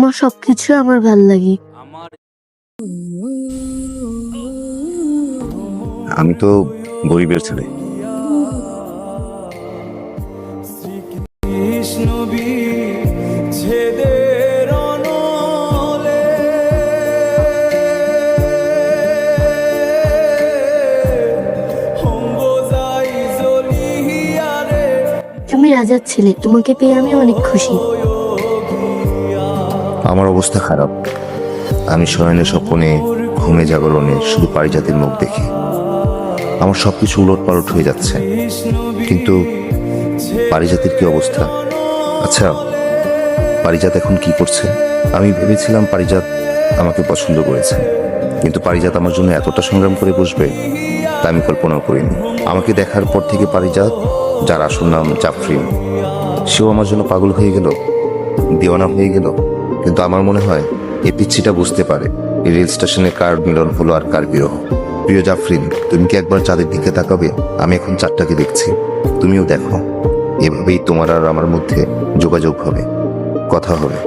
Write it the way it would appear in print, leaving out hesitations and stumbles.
তোমার সবকিছু আমার ভাল লাগে। আমি তো গরিবের ছেলে। তুমি রাজার ছেলে, তোমাকে পেয়ে আমি অনেক খুশি। আমার অবস্থা খারাপ। আমি শয়নে স্বপ্নে, ঘুমে জাগরণে শুধু পারিজাতির মুখ দেখি। আমার সবকিছু উলট পালট হয়ে যাচ্ছে। কিন্তু পারিজাতির কি অবস্থা? আচ্ছা, পারিজাত এখন কি করছে? আমি ভেবেছিলাম পারিজাত আমাকে পছন্দ করেছে, কিন্তু পারিজাত আমার জন্য এতটা সংগ্রাম করে বসবে তা আমি কল্পনাও করিনি। আমাকে দেখার পর থেকে পারিজাত, যার আসল নাম জাফরিন, সেও আমার জন্য পাগল হয়ে গেল, দিওয়ানা হয়ে গেল। কিন্তু আমার মনে হয় এই পিচ্ছিটা বুঝতে পারে এই রেল স্টেশনে কার মিলন হলো আর কার বিরহ। প্রিয় জাফরিন, তুমি কি একবার চাঁদের দিকে তাকাবে? আমি এখন চাঁদটাকে দেখছি, তুমিও দেখো। এভাবেই তোমার আর আমার মধ্যে যোগাযোগ হবে, কথা হবে।